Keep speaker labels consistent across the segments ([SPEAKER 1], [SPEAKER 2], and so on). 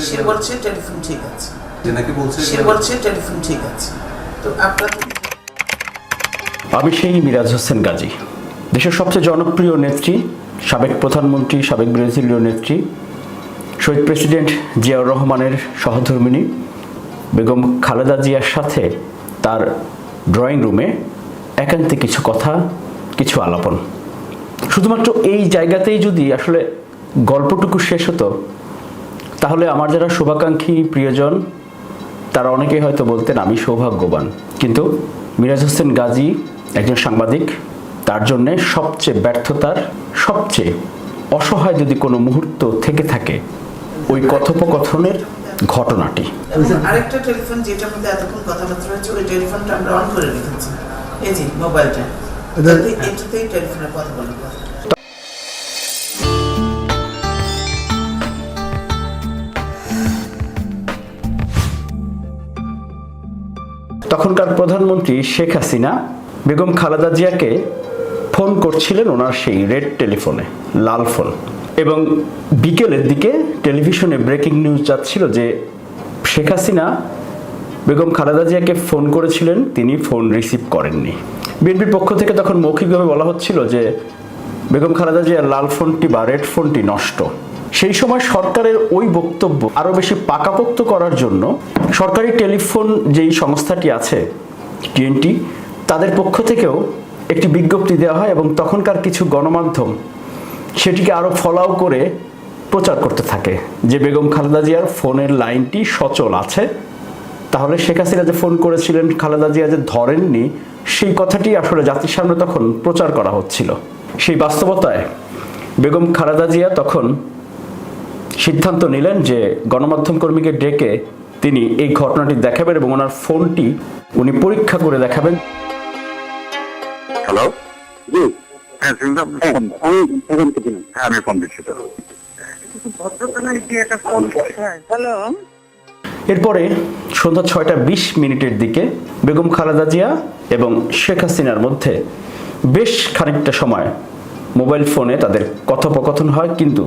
[SPEAKER 1] সে বলছে টেলিফোন ঠিক আছে, সে বলছে টেলিফোন ঠিক আছে। তো আপনার
[SPEAKER 2] আমি সেই মিরাজ হোসেন গাজী, দেশের সবচেয়ে জনপ্রিয় নেত্রী, সাবেক প্রধানমন্ত্রী, সাবেক ব্রাজিলীয় নেত্রী, শহীদ প্রেসিডেন্ট জিয়াউর রহমানের সহধর্মিণী বেগম খালেদা জিয়ার সাথে তার ড্রয়িং রুমে একান্তে কিছু কথা, কিছু আলাপন। শুধুমাত্র এই জায়গাতেই যদি আসলে গল্পটুকু শেষ হতো, তাহলে আমার যারা শুভাকাঙ্ক্ষী প্রিয়জন তারা অনেকেই হয়তো বলতেন আমি সৌভাগ্যবান। কিন্তু মিরাজ হোসেন গাজী একজন সাংবাদিক, তার জন্যে সবচেয়ে ব্যর্থতার, সবচেয়ে অসহায় যদি কোনো মুহূর্ত থেকে থাকে ওই কথোপকথনের ঘটনাটি।
[SPEAKER 1] আরেকটা টেলিফোন যেটার মধ্যে এতক্ষণ কথাবার্তা হয়েছে, ওই টেলিফোনটা আমরা অন করে রেখেছি, এই যে মোবাইলটা, এটাতেই টেলিফোনে কথা বলবো।
[SPEAKER 2] তখনকার প্রধানমন্ত্রী শেখ হাসিনা বেগম খালেদা জিয়াকে ফোন করছিলেন ওনার সেই রেড টেলিফোনে, লাল ফোন। এবং বিকেলের দিকে টেলিভিশনে ব্রেকিং নিউজ যাচ্ছিল যে শেখ হাসিনা বেগম খালেদা জিয়াকে ফোন করেছিলেন, তিনি ফোন রিসিভ করেননি। বিএনপির পক্ষ থেকে তখন মৌখিকভাবে বলা হচ্ছিল যে বেগম খালেদা জিয়ার লাল ফোনটি বা রেড ফোনটি নষ্ট। সেই সময় সরকারের ওই বক্তব্য আরও বেশি পাকাপোক্ত করার জন্য সরকারি টেলিফোন যেই সংস্থাটি আছে টিএনটি, তাদের পক্ষ থেকেও একটি বিজ্ঞপ্তি দেওয়া হয় এবং তখনকার কিছু গণমাধ্যম সেটিকে আরও ফলাও করে প্রচার করতে থাকে যে বেগম খালেদা জিয়ার ফোনের লাইনটি সচল আছে। তাহলে শেখ হাসিনা যে ফোন করেছিলেন, খালেদা জিয়া যে ধরেননি, সেই কথাটি আসলে জাতির সামনে তখন প্রচার করা হচ্ছিল। সেই বাস্তবতায় বেগম খালেদা জিয়া তখন সিদ্ধান্ত নিলেন যে গণমাধ্যম কর্মীকে ডেকে তিনি এই ঘটনাটি দেখাবেন এবং ওনার ফোনটি উনি পরীক্ষা করে দেখাবেন।
[SPEAKER 3] হ্যালো, জি, হ্যাঁ শুনলাম, আমি ফোন দিচ্ছি।
[SPEAKER 1] হ্যালো,
[SPEAKER 2] এরপরে সন্ধ্যা 6:20 দিকে বেগম খালেদা জিয়া এবং শেখ হাসিনার মধ্যে বেশ খানিকটা সময় মোবাইল ফোনে তাদের কথোপকথন হয়, কিন্তু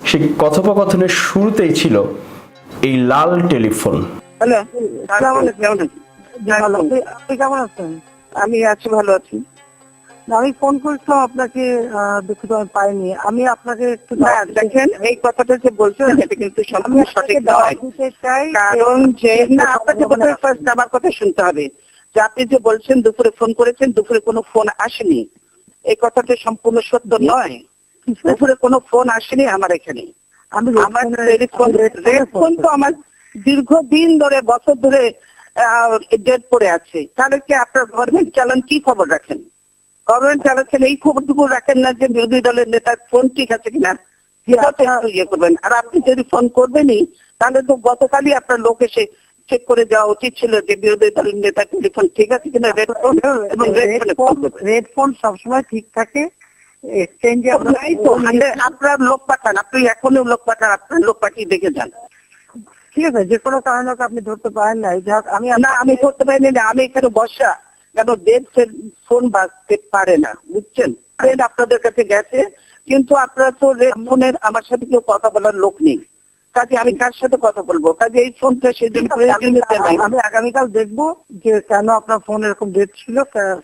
[SPEAKER 2] সেই কথোপকথনের শুরুতেই ছিল এই লাল টেলিফোন।
[SPEAKER 1] হ্যালো, আপনি কেমন আছেন? আমি আছি, ভালো আছি। আমি ফোন করেছিলাম আপনাকে, দুঃখিত আমি পাইনি। আমি আপনাকে একটু দেখেন, এই কথাটা যে বলছেন এটা কিন্তু সম্পূর্ণ সঠিক নয়। কারণ যে না, আপনাকে ফার্স্ট আমার কথা শুনতে হবে যে আপনি যে বলছেন দুপুরে ফোন করেছেন, দুপুরে কোনো ফোন আসেনি, এই কথাটা সম্পূর্ণ সত্য নয়। দুপুরে কোনো ফোন আসেনি আমার এখানে। আমার টেলিফোন তো আমার দীর্ঘদিন ধরে, বছর ধরে ডেট পড়ে আছে। তাহলে কি আপনার গভর্নমেন্ট চালান কি খবর রাখেন? গভর্নমেন্ট চালাচ্ছেন এই খবরটুকু রাখেন না যে বিরোধী দলের নেতার ফোন ঠিক আছে কিনা, ইয়ে করবেন। আর আপনি যদি ফোন করবেনই তাহলে তো গতকালই আপনার লোক এসে চেক করে যাওয়া উচিত ছিল যে বিরোধী দলের নেতার টেলিফোন ঠিক আছে কিনা। রেড ফোন সবসময় ঠিক থাকে। আপনার লোক পাঠান, আপনি এখনো লোক পাঠান, আপনার লোক পাঠিয়ে দেখে যান। ঠিক আছে, যে কোনো কারণে আপনি ধরতে পারেন না। আমি ধরতে পারিনি না, আমি এখানে বসা, কেন ফোন বাজতে পারে না, বুঝছেন? আপনাদের কাছে গেছে, কিন্তু আপনারা তো ফোনের আমার সাথে কেউ কথা বলার লোক নেই, কাজে আমি কার সাথে কথা বলবো? কাজে এই ফোনটা সেদিন আমি আগামীকাল দেখবো যে কেন আপনার ফোন এরকম ডেট ছিল,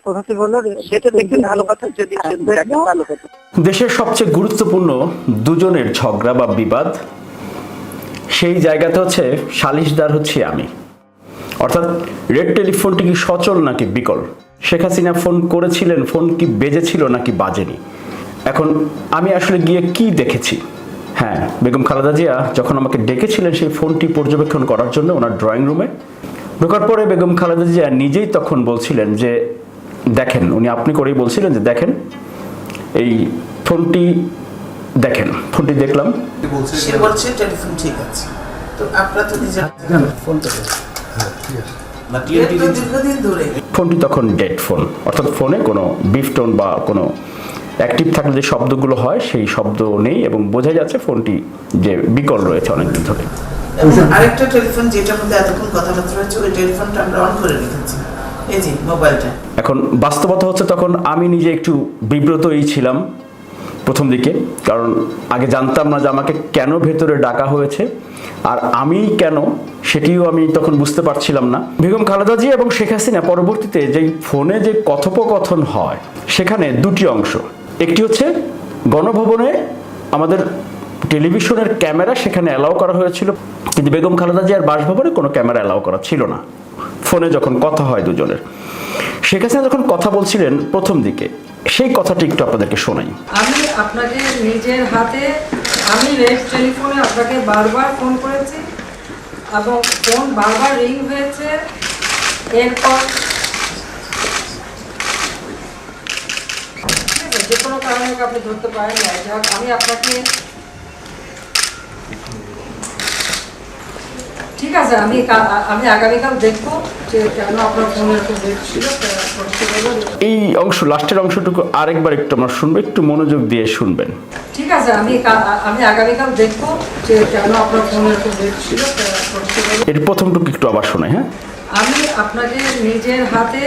[SPEAKER 1] কোথাতে বললো সেটা দেখবেন। ভালো কথা, যদি ভালো কথা।
[SPEAKER 2] দেশের সবচেয়ে গুরুত্বপূর্ণ দুজনের ঝগড়া বা বিবাদ, সেই জায়গাতে হচ্ছে সালিশদার হচ্ছে আমি। অর্থাৎ রেড টেলিফোনটি কি সচল নাকি বিকল? শেখ হাসিনা ফোন করেছিলেন, ফোন কি বেজেছিল নাকি বাজেনি? এখন আমি আসলে গিয়ে কি দেখেছি? হ্যাঁ, বেগম খালেদা জিয়া যখন আমাকে ডেকেছিলেন সেই ফোনটি পর্যবেক্ষণ করার জন্য ওনার ড্রয়িং রুমে ঢোকার পরে বেগম খালেদা জিয়া নিজেই তখন বলছিলেন যে দেখেন, উনি আপনি করেই বলছিলেন যে দেখেন এই ফোনটি, দেখেন ফোনটি। দেখলাম,
[SPEAKER 1] সে বলছে টেলিফোন ঠিক আছে। তো আপনারা তো নিজে ফোনটা দীর্ঘদিন ধরে
[SPEAKER 2] ফোনটি তখন ডেড ফোন, অর্থাৎ ফোনে কোনো বিপ টোন বা কোনো অ্যাক্টিভ থাকলে যে শব্দগুলো হয় সেই শব্দ নেই এবং বোঝা যাচ্ছে ফোনটি যে বিকল রয়েছে অনেকদিন ধরে।
[SPEAKER 1] আরেকটা টেলিফোন যেটার মধ্যে এতক্ষণ কথাবার্তা হয়েছে, ওই টেলিফোনটা আমরা অন করে রেখেছি, এই যে মোবাইলটা।
[SPEAKER 2] এখন বাস্তবতা হচ্ছে তখন আমি নিজে একটু বিব্রতই ছিলাম প্রথম দিকে, কারণ আগে জানতাম না যে আমাকে কেন ভেতরে ডাকা হয়েছে আর আমি কেন, সেটিও আমি তখন বুঝতে পারছিলাম না। বেগম খালেদা জিয়া এবং শেখ হাসিনা পরবর্তীতে যেই ফোনে যে কথোপকথন হয় সেখানে দুটি অংশ। একটি হচ্ছে গণভবনে আমাদের টেলিভিশনের ক্যামেরা সেখানে অ্যালাউ করা হয়েছিল, কিন্তু বেগম খালেদা জিয়ার বাসভবনে কোনো ক্যামেরা অ্যালাউ করা ছিল না। ফোনে যখন কথা হয় দুজনের, শেখ হাসিনা যখন কথা বলছিলেন প্রথম দিকে, সেই কথাটি একটু আপনাদেরকে শোনাই।
[SPEAKER 4] আমি আপনাকে নিজের হাতে, আমি রেড টেলিফোনে আপনাকে বারবার ফোন করেছি এবং ফোন বারবার রিং হয়েছে। এরপর যে কোনো কারণে আপনি ধরতে পারেন না, যাক আমি আপনাকে, ঠিক আছে, আমি আগামীকাল দেখবো যে কেন আপনার ফোন এরকম রেট ছিল।
[SPEAKER 2] এই অংশ, লাস্টের অংশটুকু আরেকবার একটু আমরা শুনবো, একটু মনোযোগ দিয়ে শুনবেন।
[SPEAKER 4] ঠিক আছে, আমি আগামীকাল দেখবো যে কেন আপনার ফোন এরকম রেট ছিল।
[SPEAKER 2] এর প্রথমটুকু একটু আবার শোনাই। হ্যাঁ,
[SPEAKER 4] আমি আপনাকে নিজের হাতে,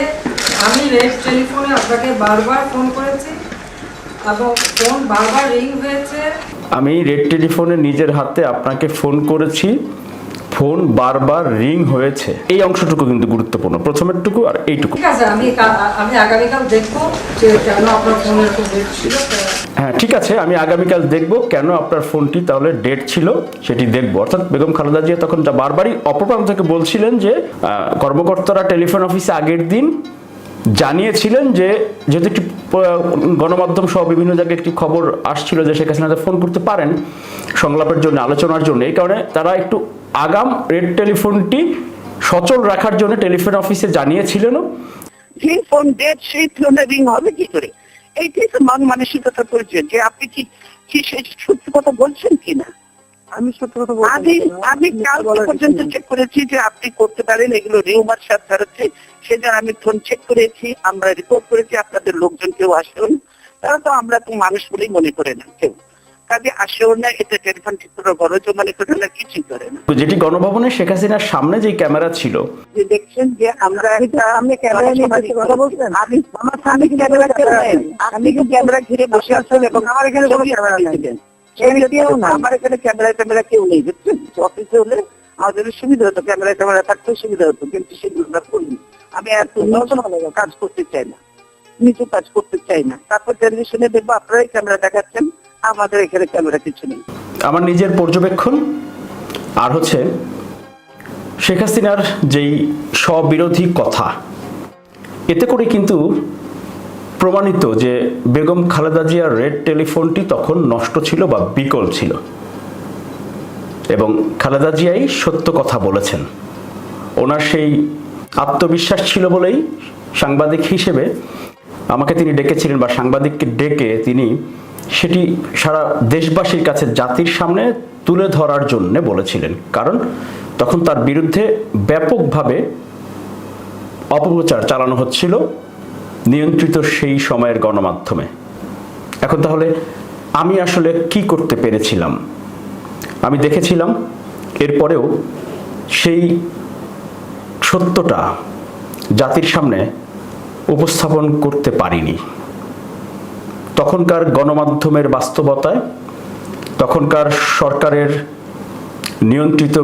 [SPEAKER 4] আমি রেড টেলিফোনে আপনাকে বারবার ফোন করেছি এবং ফোন বারবার রিং হয়েছে।
[SPEAKER 2] আমি রেড টেলিফোনে নিজের হাতে আপনাকে ফোন করেছি, ফোন বারবার রিং হয়েছে। এই অংশটুকু কিন্তু গুরুত্বপূর্ণ, প্রথমেরটুকু আর এইটুকু।
[SPEAKER 4] ঠিক আছে, আমি আগামীকাল দেখবো যে কেন আপনার ফোন এরকম রেট ছিল।
[SPEAKER 2] হ্যাঁ, ঠিক আছে, আমি আগামীকাল দেখব কেন আপনার ফোনটি তাহলে ডেট ছিল, সেটি দেখব। অর্থাৎ বেগম খালেদা জিয়া তখন যা বারবারই অপপ্রান্ত থেকে বলছিলেন যে কর্মকর্তারা টেলিফোন অফিসে আগের দিন জানিয়েছিলেন যে, যেহেতু একটি গণমাধ্যম সহ বিভিন্ন জায়গায় একটি খবর আসছিল যে শেখ হাসিনা ফোন করতে পারেন সংলাপের জন্য, আলোচনার জন্য, এই কারণে তারা একটু আগাম রেড টেলিফোনটি সচল রাখার জন্য টেলিফোন অফিসে জানিয়েছিলেনও।
[SPEAKER 1] যে ফোন ডেট সেই ফোনে রিং হবে কি করে? এইটাই তো মান মানসিকতার পরিচয়, যে আপনি কি সত্যি কথা বলছেন কিনা। আমি সত্যি কথা বলছি, আমি কাল পর্যন্ত চেক করেছি যে আপনি করতে পারেন, এগুলো রিউমার সাথে হচ্ছে, সেজন্য আমি ফোন চেক করেছি, আমরা রিপোর্ট করেছি। আপনাদের লোকজন কেউ আসেন, তারা তো আমরা তো মানুষ বলেই মনে করে না, কেউ কাজে আসেও না, এটা টেলিফোন ঠিক করে গরজ মনে করে না, কিছুই করে না।
[SPEAKER 2] যেটি গণভবনে শেখ হাসিনার সামনে যে ক্যামেরা ছিল,
[SPEAKER 1] যে দেখছেন যে আমরা আমি ক্যামেরা নিয়ে কথা বলছেন, আমি আমার সামনে ক্যামেরা আপনি কি ক্যামেরা ঘিরে বসে আছেন এবং আমার এখানে কোনো ক্যামেরা নাই, আমার এখানে ক্যামেরা কেউ নেই, বুঝছেন। অফিসে হলে আমাদের সুবিধা হতো, ক্যামেরা থাকতেও সুবিধা হতো, কিন্তু সেগুলো আমরা করিনি। আমি এত নতুন কাজ করতে চাই না, নিচু কাজ করতে চাই না। তারপর টেলিভিশনে দেখবো আপনারাই ক্যামেরা দেখাচ্ছেন, আমাদের এখানে ক্যামেরা কিছু নেই।
[SPEAKER 2] আমার নিজের পর্যবেক্ষণ আর হচ্ছে শেখ হাসিনার যেই স্ববিরোধী কথা, এতে করে কিন্তু প্রমাণিত যে বেগম খালেদা জিয়ার রেড টেলিফোনটি তখন নষ্ট ছিল বা বিকল ছিল, এবং খালেদা জিয়াই সত্য কথা বলেছেন। ওনার সেই আত্মবিশ্বাস ছিল বলেই সাংবাদিক হিসেবে আমাকে তিনি ডেকেছিলেন, বা সাংবাদিককে ডেকে তিনি সেটি সারা দেশবাসীর কাছে, জাতির সামনে তুলে ধরার জন্য বলেছিলেন। কারণ তখন তার বিরুদ্ধে ব্যাপকভাবে অপপ্রচার চালানো হচ্ছিল নিয়ন্ত্রিত সেই সময়ের গণমাধ্যমে। এখন তাহলে আমি আসলে কি করতে পেরেছিলাম? আমি দেখেছিলাম এরপরেও সেই সত্যটা জাতির সামনে উপস্থাপন করতে পারিনি। তখনকার গণমাধ্যমের বাস্তবতায়, তখনকার সরকারের নিয়ন্ত্রিত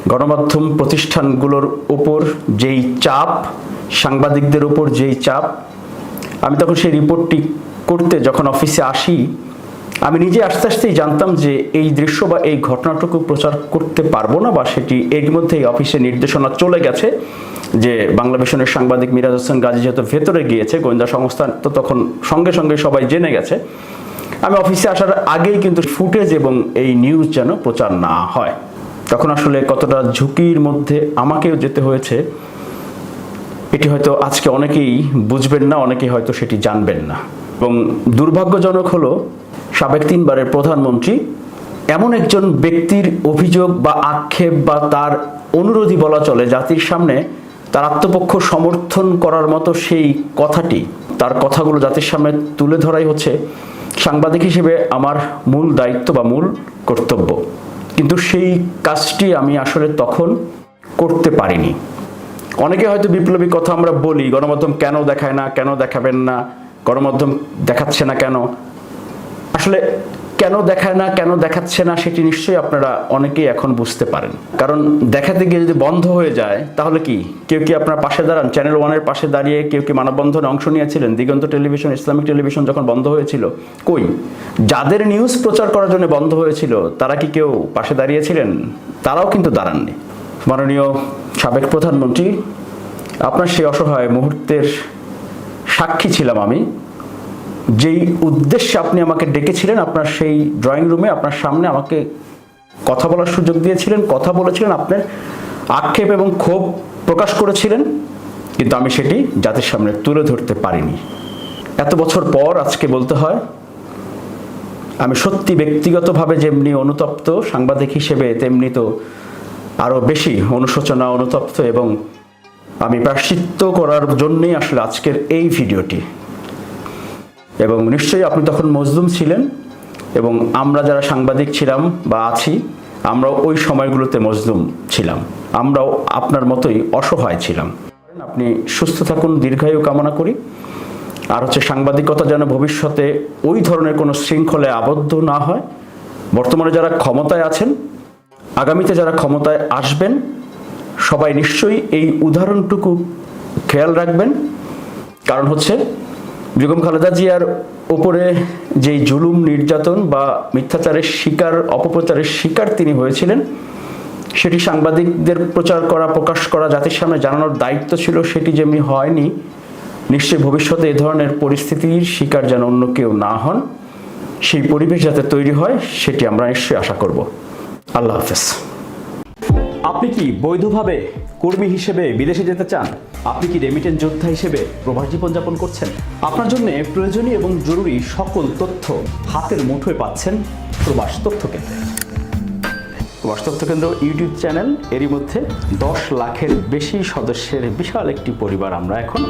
[SPEAKER 2] গণমাধ্যম প্রতিষ্ঠানগুলোর উপর যেই চাপ, সাংবাদিকদের উপর যেই চাপ, আমি তখন সেই রিপোর্টটি করতে যখন অফিসে আসি, আমি নিজে আস্তে আস্তেই জানতাম যে এই দৃশ্য বা এই ঘটনাটুকু প্রচার করতে পারবো না, বা সেটি এর মধ্যেই অফিসে নির্দেশনা চলে গেছে যে বাংলাদেশের সাংবাদিক মিরাজ হোসেন গাজী যেহেতু ভেতরে গিয়েছে, গোয়েন্দা সংস্থা তো তখন সঙ্গে সঙ্গে সবাই জেনে গেছে। আমি অফিসে আসার আগেই কিন্তু ফুটেজ এবং এই নিউজ যেন প্রচার না হয়। তখন আসলে কতটা ঝুঁকির মধ্যে আমাকেও যেতে হয়েছে, এটি হয়তো আজকে অনেকেই বুঝবেন না, অনেকেই হয়তো সেটি জানবেন না। এবং দুর্ভাগ্যজনক হলো সাবেক 3 বারের প্রধানমন্ত্রী এমন একজন ব্যক্তির অভিযোগ বা আক্ষেপ বা তার অনুরোধী বলা চলে, জাতির সামনে তার আত্মপক্ষ সমর্থন করার মতো সেই কথাটি, তার কথাগুলো জাতির সামনে তুলে ধরাই হচ্ছে সাংবাদিক হিসেবে আমার মূল দায়িত্ব বা মূল কর্তব্য। কিন্তু সেই কাজটি আমি আসলে তখন করতে পারিনি। অনেকে হয়তো বিপ্লবী কথা আমরা বলি, গণমাধ্যম কেন দেখায় না, কেন দেখাবেন না, গণমাধ্যম দেখাচ্ছে না কেন? আসলে কেন দেখায় না, কেন দেখাচ্ছে না, সেটি নিশ্চয়ই আপনারা অনেকেই এখন বুঝতে পারেন। কারণ দেখাতে গিয়ে যদি বন্ধ হয়ে যায় তাহলে কি কেউ কি আপনার পাশে দাঁড়ান? চ্যানেল ওয়ানের পাশে দাঁড়িয়ে কেউ কি মানববন্ধনে অংশ নিয়েছিলেন? দিগন্ত টেলিভিশন, ইসলামিক টেলিভিশন যখন বন্ধ হয়েছিল, কই যাদের নিউজ প্রচার করার জন্য বন্ধ হয়েছিল তারা কি কেউ পাশে দাঁড়িয়েছিলেন? তারাও কিন্তু দাঁড়াননি। মাননীয় সাবেক প্রধানমন্ত্রী, আপনার সেই অসহায় মুহূর্তের সাক্ষী ছিলাম আমি। যেই উদ্দেশ্যে আপনি আমাকে ডেকেছিলেন, আপনার সেই ড্রয়িং রুমে আপনার সামনে আমাকে কথা বলার সুযোগ দিয়েছিলেন, কথা বলেছিলেন, আপনার আক্ষেপ এবং ক্ষোভ প্রকাশ করেছিলেন, কিন্তু আমি সেটি জাতির সামনে তুলে ধরতে পারিনি। এত বছর পর আজকে বলতে হয়, আমি সত্যি ব্যক্তিগতভাবে যেমনি অনুতপ্ত সাংবাদিক হিসেবে, তেমনি তো আরও বেশি অনুশোচনা, অনুতপ্ত, এবং আমি প্রায়শ্চিত্ত করার জন্যই আসলে আজকের এই ভিডিওটি। এবং নিশ্চয়ই আপনি তখন মজলুম ছিলেন, এবং আমরা যারা সাংবাদিক ছিলাম বা আছি, আমরাও ওই সময়গুলোতে মজলুম ছিলাম, আমরাও আপনার মতোই অসহায় ছিলাম। আপনি সুস্থ থাকুন, দীর্ঘায়ু কামনা করি। আর সাংবাদিকতা যেন ভবিষ্যতে ওই ধরনের কোনো শৃঙ্খলে আবদ্ধ না হয়। বর্তমানে যারা ক্ষমতায় আছেন, আগামীতে যারা ক্ষমতায় আসবেন, সবাই নিশ্চয়ই এই উদাহরণটুকু খেয়াল রাখবেন। কারণ বেগম খালেদা জিয়ার ওপরে যেই জুলুম, নির্যাতন বা মিথ্যাচারের শিকার, অপপ্রচারের শিকার তিনি হয়েছিলেন, সেটি সাংবাদিকদের প্রচার করা, প্রকাশ করা, জাতির সামনে জানানোর দায়িত্ব ছিল। সেটি যেমনি হয়নি, নিশ্চয়ই ভবিষ্যতে এ ধরনের পরিস্থিতির শিকার যেন অন্য কেউ না হন, সেই পরিবেশ যাতে তৈরি হয়, সেটি আমরা নিশ্চয়ই আশা করব। আল্লাহ হাফেজ। আপনি কি বৈধভাবে কর্মী হিসেবে বিদেশে যেতে চান? আপনি কি রেমিটেন্স যোদ্ধা হিসেবে প্রবাস জীবনযাপন করছেন? আপনার জন্য প্রয়োজনীয় এবং জরুরি সকল তথ্য হাতের মুঠোয় পাচ্ছেন প্রবাস তথ্য কেন্দ্রে। প্রবাস তথ্য কেন্দ্র ইউটিউব চ্যানেল, এরই মধ্যে 10 লাখের বেশি সদস্যের বিশাল একটি পরিবার আমরা এখন।